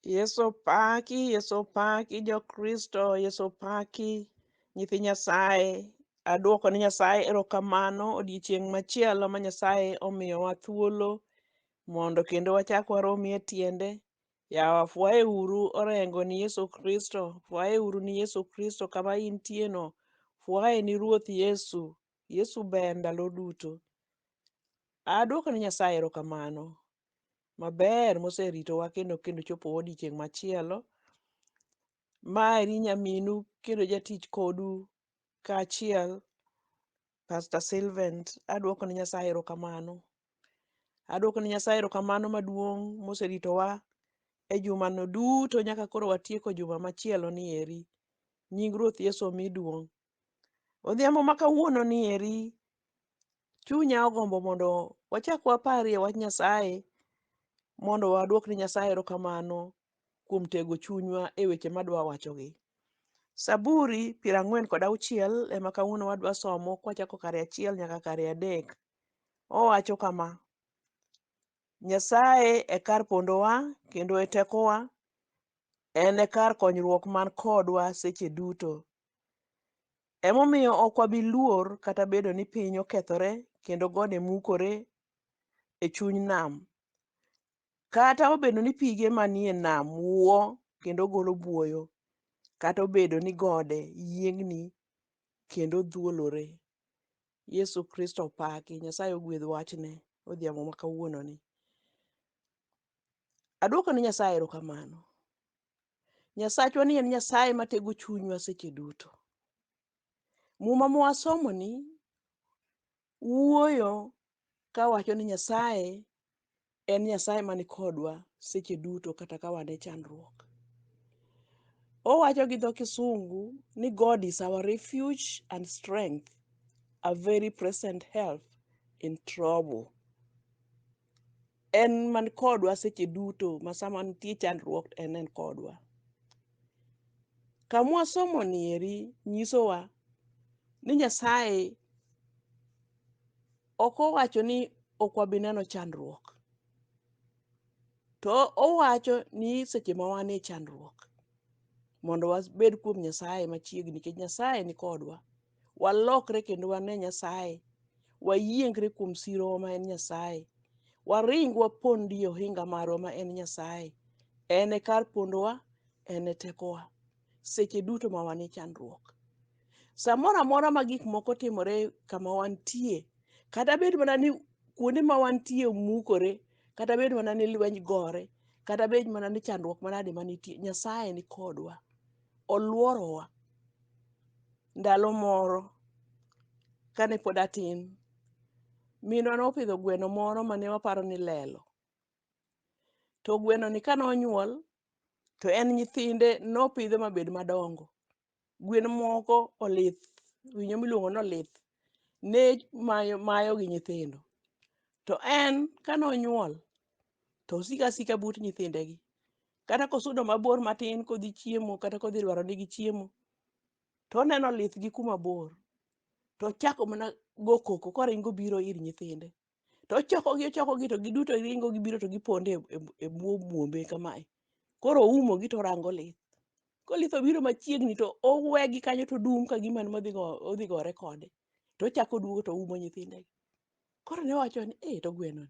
Yesu paki jo Kristo, Yesu paki nyithi Nyasaye. Aduoko ni Nyasaye erokamano odiochieng' machielo ma Nyasaye omiyowa thuolo mondo kendo wachak waromi e tiende. Yawa fwaye uru orengo ni Yesu Kristo, fwaye uru ni Yesu Kristo kama intie no, fwaye ni Ruoth Yesu. Yesu ber ndalo duto. Aduoko ni Nyasaye erokamano maber moseritowa kendo chopo odiochieng' machielo. Mari nyaminu kendo jatich kodu kaachiel Pastor Sylvent. Aduoko ni Nyasaye erokamano. Aduoko ni Nyasaye erokamano maduong' moseritowa e jumano duto nyaka koro watieko juma machielo ni eri. Nying Ruoth Yesu omi duong'. Odhiambo ma kawuono ni eri, chunya ogombo mondo wachak waparie wach Nyasaye mondo waduok ni Nyasaye erokamano kuom tego chunywa e weche madwa wachogi. Saburi 46 ema kawuono wadwa somo kwachako kare 1 nyaka kare 3. Owacho kama: Nyasaye e kar pondowa kendo e tekowa, en e kar konyruok man kodwa seche duto. Emomiyo ok wabi luor kata bedo ni piny okethore kendo gode mukore e chuny nam. Kata obedo ni pige manie nam wuo kendo golo buoyo, kata obedo ni gode yiengni kendo dhuolore. Yesu Kristo paki. Nyasaye ogwedh wachne odhiambo ma kawuono ni. Aduoko ni Nyasaye erokamano. Nyasachwa ni en Nyasaye matego chunywa seche duto. Muma mwasomo ni wuoyo kawacho ni Nyasaye en Nyasaye mani kodwa seche duto kata ka wan e chandruok. Owacho gi dho Kisungu ni God is our refuge and strength, a very present help in trouble. En man kodwa seche duto, ma sama nitie chandruok en kodwa. Kamwa somo ni eri nyisowa ni Nyasaye ok owacho ni ok wabi neno chandruok. To owacho ni seche ma wan e chandruok mondo wabed kuom Nyasaye machiegni, nikech Nyasaye ni kodwa. Walokre kendo wane Nyasaye. Wayiengre kuom siro ma en Nyasaye. Waring wapondi ohinga marwa ma en Nyasaye. En e kar pondowa, en e tekowa seche duto ma wan e chandruok. Samoro amora ma gik moko timore kama wantie, kata bed mana ni kuonde ma wantie mukore, kata bed mana ni lweny gore, kata bed mana ni chandruok manade manitie, Nyasaye ni kodwa. Oluorowa. Ndalo moro kane pod atin, minwa nopidho gweno moro mane waparo ni lelo. To gweno ni kane onyuol, to en nyithinde nopidhe mabed madongo. Gwen moko olith, winyo miluongo ni olith, ne mayo gi nyithindo. To en kane onyuol, to osiko asika but nyithindegi. Kata kosudo mabor matin kodhi chiemo, kata kodhi dwaro nigi chiemo, to oneno olith gi kuma bor. To chako mana go koko koringo biro ir nyithinde. To ochokogi to giduto ringo gibiro to giponde e bwo buombe kamae. Koro oumogi to rango lith. Kolith obiro machiegni to owegi kanyo to dum ka gima odhi gore kode. To ochako duogo to oumo nyithindegi. Koro ne wacho ni, to gweno ni.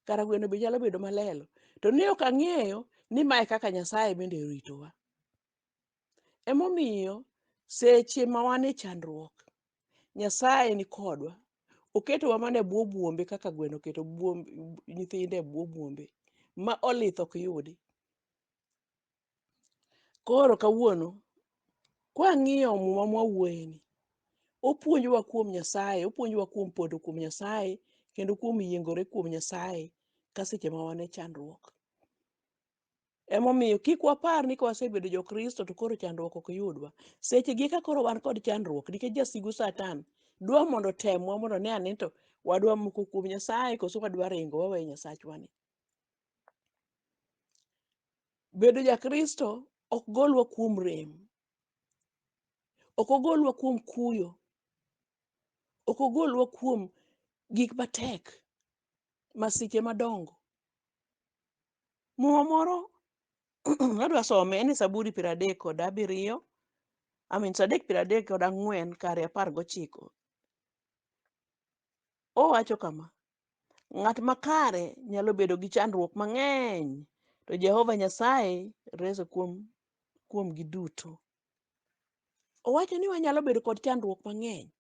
Kara gweno be nyalo bedo malelo. To ne ok ang'eyo ni mae kaka Nyasaye bende oritowa. Emomiyo seche ma wan e chandruok, Nyasaye ni kodwa. Oketowa mana e bwo buombe kaka gweno keto nyithinde e bwo buombe ma olith ok yudi. Koro kawuono, kwang'iyo muma mwawuoye ni, opuonjowa kuom Nyasaye, opuonjowa kuom pondo kuom Nyasaye, kendo kuom yiengore kuom Nyasaye ka seche ma wan e chandruok. Emomiyo kik wapar ni kwasebedo jo-Kristo to koro chandruok ok yudwa. Seche gi ka koro wan kod chandruok, nikech jasigu Satan dwa mondo temwa mondo ne ane to wadwa moko kuom Nyasaye koso wadwa ringo wawe Nyasachwa ni. Bedo ja-Kristo ok golwa kuom rem. Ok ogolwa kuom kuyo. Ok ogolwa kuom gik matek, masiche madongo. Muma moro adwa some en Zaburi 37 34 kare 19. Owacho kama: ng'at makare nyalo bedo gi chandruok mang'eny, to Jehova Nyasaye reso kuom gi duto. Owacho ni wanyalo bedo kod chandruok mang'eny.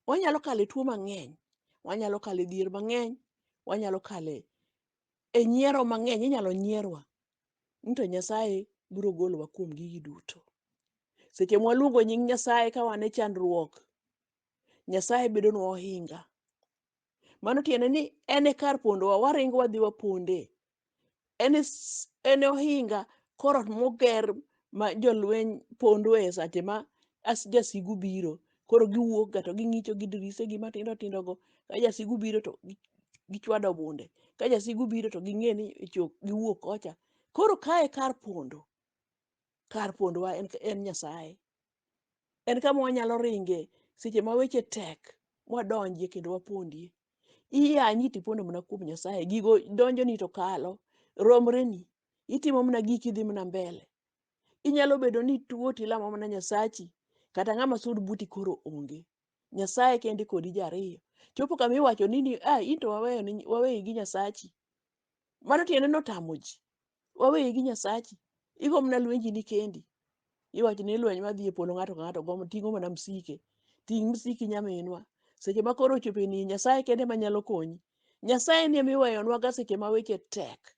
Wanyalo kale tuo mang'eny, wanyalo kale dhier mang'eny, wanyalo kale nyiero mang'eny, inyalo nyierwa. To Nyasaye biro golowa kuom gigi duto. Seche mwaluongo nying Nyasaye ka wan e chandruok, Nyasaye bedo nwa ohinga. Mano tiende ni en e kar pondowa, waringo wadhi waponde. En e ohinga korot moger ma jolweny pondoe sache ma jasigu biro. Koro giwuok ga to ging'icho gi dirise gi matindo tindo go. Ka jasigu biro to gichwado bunde. Ka jasigu biro to ging'e ni giwuok kocha. Koro kae kar pondo. Kar pondowa en Nyasaye. En kama wanyalo ringe seche ma weche tek, wadonjie kendo wapondie. Iyanyi tipondo mana kuom Nyasaye. Gigo donjo ni to kalo. Romre ni. Itimo mana giki dhi mana mbele. Inyalo bedo ni tuo tilamo mana Nyasachi. Kata ng'ama sud buti koro onge. Nyasaye kende kodi jariyo. Chopo kama iwacho ni into waweyi gi Nyasachi. Mano tiende notamo ji. Waweyi gi Nyasachi. Igo mana lwenji ni kendi. Iwacho ni lweny madhi e polo ng'ato ka ng'ato gomo ting'o mana msike. Ting' msiki nyaminwa. Seche ma koro ochopo ni Nyasaye kende manyalo konyi. Nyasaye ni emiweyonwa ga seche ma weche tek.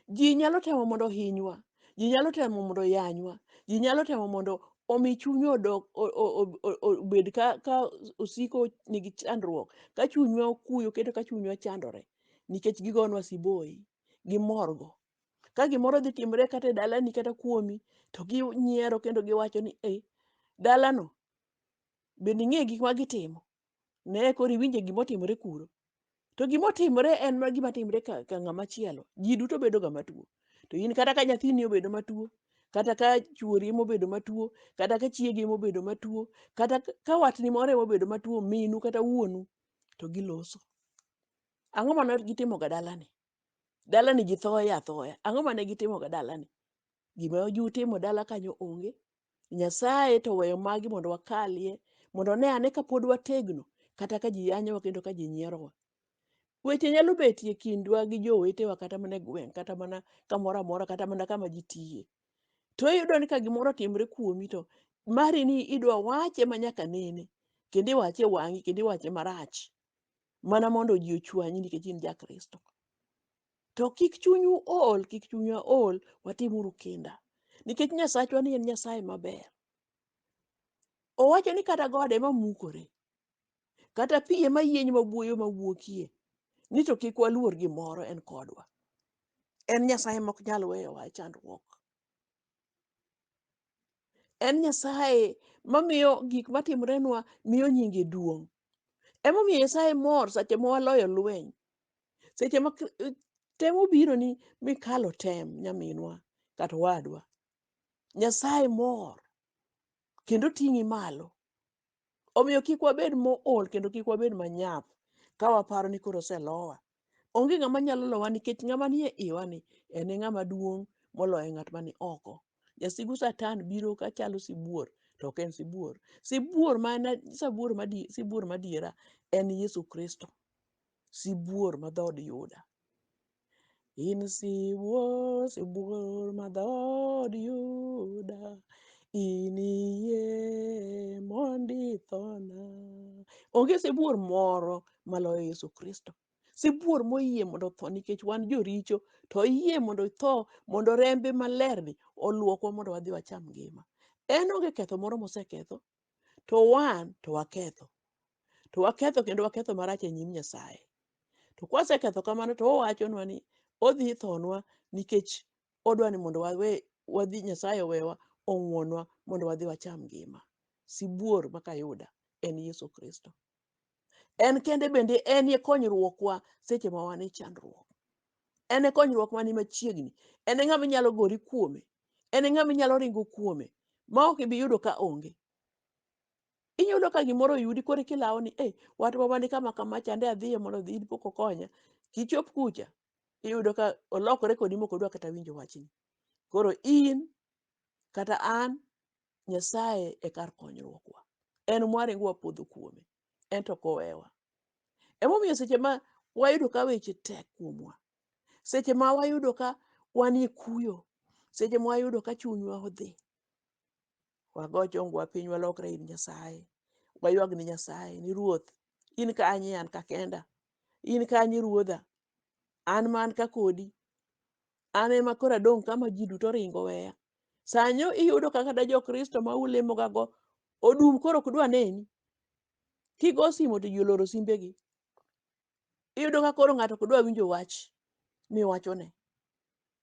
Ji nyalo temo mondo hinywa. Ji nyalo temo mondo yanywa. Ji nyalo temo mondo omi chunywa obed ka osiko nigi chandruok. Ka chunywa okuyo kendo ka chunywa chandore. Nikech gigonwa siboi. Gimorgo. Ka gimoro dhi timre kata e dalani kata kuomi, to ginyiero kendo giwacho ni dalano bende ing'e gik ma gitimo. Ne koro iwinje gimotimore kuro. To gimotimore en gima timre ka ng'ama chielo. Ji duto bedo ga matuo. To in kata ka nyathini obedo matuo, kata ka chuori mobedo matuo, kata ka chiegi mobedo matuo, kata ka watni moro mobedo matuo, minu kata wuonu, to giloso. Ang'o mane gitimo ga dalani? Dalani ji thoye athoya. Ang'o mane gitimo ga dalani? Gima jutimo dala kanyo onge. Nyasaye to weyo magi mondo wakalie, mondo ne ane ka pod wategno, kata ka ji yanyowa kendo ka ji nyierowa. Weche nyalo betie kindwa gi jowetewa kata mana e gweng', kata mana kamoro amora, kata mana kama ji tiye. To iyudo ni ka gimoro timre kuomi to mari ni idwa wache manyaka nene, kendo iwache wang'i, kendo iwache marach, mana mondo ji ochwanyi nikech in ja Kristo. To kik chunyu ol, kik chunywa ol, watimuru kinda. Nikech Nyasachwa ni en Nyasaye maber. Owacho ni kata gode mamukore, kata piye mayieny mabuoyo mawuokie, ni to kik waluor gimoro, en kodwa. En Nyasaye mok nyal weyowa e chandruok. En Nyasaye mamiyo gik matimrenwa miyo nyinge duong'. Emomiyo Nyasaye mor seche ma waloyo lweny. Seche ma temo biro ni mikalo tem nyaminwa kata wadwa. Nyasaye mor kendo ting'i malo. Omiyo kik wabed mool kendo kik wabed manyap ka waparo ni koro oselowa. Onge ng'ama nyalo lowa nikech ng'ama ni e iwa ni en ng'ama duong' moloyo ng'at mani oko. Jasigu Satan biro ka chalo sibuor, to ok en sibuor. Sibuor madiera en Yesu Kristo. Sibuor ma dhood Yuda. In sibuor, sibuor ma dhood Yuda, iniye mondi thona. Onge sibuor moro maloyo Yesu Kristo. Sibuor moyie mondo tho nikech wan joricho, to oyie mondo tho mondo rembe maler ni oluokwa mondo wadhi wacham ngima. En onge ketho moro moseketho, to wan to waketho. To waketho kendo waketho marach e nyim Nyasaye. To kwaseketho kamano to owachonwa ni odhi thonwa nikech odwa ni mondo wadhi Nyasaye owewa, ong'wonwa mondo wadhi wacham ngima. Sibuor makayuda en Yesu Kristo. En kende bende en e konyruokwa seche ma wan e chandruok. En e konyruok mani machiegni. En e ng'ama inyalo gori kuome. En e ng'ama inyalo ringo kuome ma ok ibi yudo ka onge. Inyudo ka gimoro yudi koro kilawo ni watwa mani kama kama chande adhiye mondo dhi pok okonya. Kichop kucha iyudo ka olokore kodi mok odwa kata winjo wachni. Koro in kata an, Nyasaye e kar konyruokwa. En mwaringo wapodho kuome, ento kowewa. Emomiyo seche ma wayudo ka weche tek kuomwa, seche ma wayudo ka wanie kuyo, seche ma wayudo ka chunywa odhi, wago chongwa piny, walokre ir Nyasaye, wayuag ni Nyasaye ni Ruoth, in kanye, an ka kenda, in kanye Ruodha, an man ka kodi, an ema koro adong' kama ji duto ringo weya. Sanyo iyudo ka kata jokristo ma ulemo gago odum koro ok dwa neni. Kigo simo to ji oloro simbegi. Iyudo ka koro ng'ato ok dwa winjo wach miwachone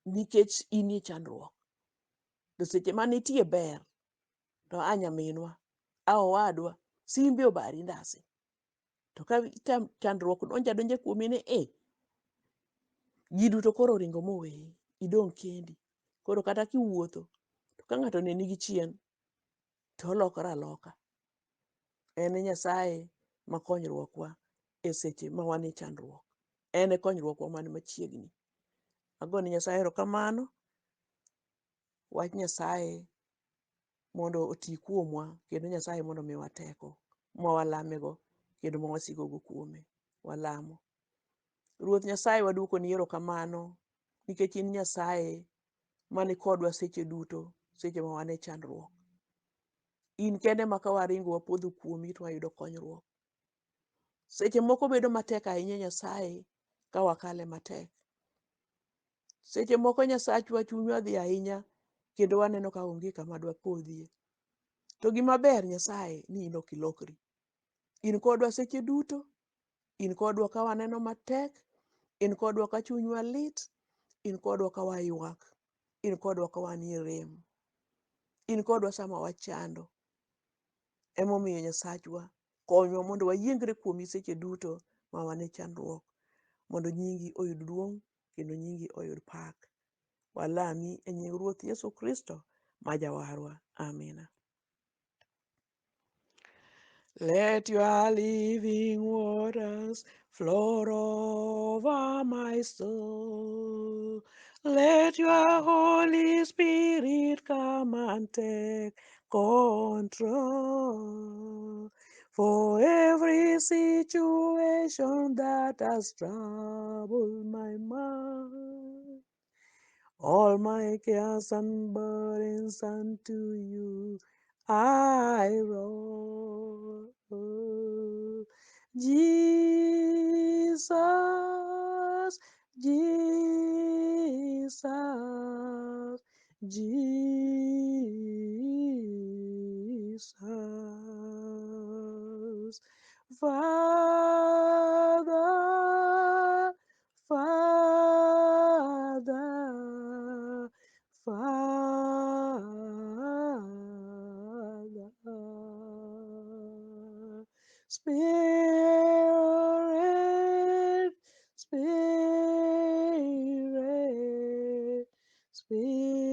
nikech inie chandruok. To seche ma nitie ber, to a nyaminwa, a owadwa, simbe obari ndase. To ka chandruok donja kuomi ni ji duto koro ringo moweyi, idong' kendi. Koro kata kiwuotho, to ka ng'ato neni gi chien, to olokore aloka. En Nyasaye ma konyruokwa e seche ma wan e chandruok. En e konyruokwa man machiegni. Agone Nyasaye erokamano, wach Nyasaye mondo oti kuomwa, kendo Nyasaye mondo miwa teko ma walamego kendo ma wasigogo kuome. Walamo. Ruoth Nyasaye, waduoko ni erokamano nikech in Nyasaye mani kodwa seche duto, seche ma wan e chandruok. In kende ma ka waringo wapodho kuomi to wayudo konyruok. Seche moko bedo matek ahinya Nyasaye ka wakale matek. Seche moko Nyasachwa chunywa dhi ahinya kendo waneno ka onge kama dwa podhie. To gima ber Nyasaye ni in ok ilokri. In kodwa seche duto, in kodwa ka waneno matek, in kodwa ka chunywa lit, in kodwa ka waywak, in kodwa ka wanie rem, in kodwa sama wachando. Emomiyo Nyasachwa, konywa mondo wayiengre kuomi seche duto ma wan e chandruok, mondo nyingi oyud duong' kendo nyingi oyud pak. Walami e nying Ruoth Yesu Kristo ma Jawarwa. Amina. Let your living waters flow over my soul. Let your Holy Spirit come and take control. For every situation that has troubled my mind, all my cares and burdens unto you I roll. Jesus, Jesus, Jesus. Father, Father, Father. Spirit, Spirit, Spirit.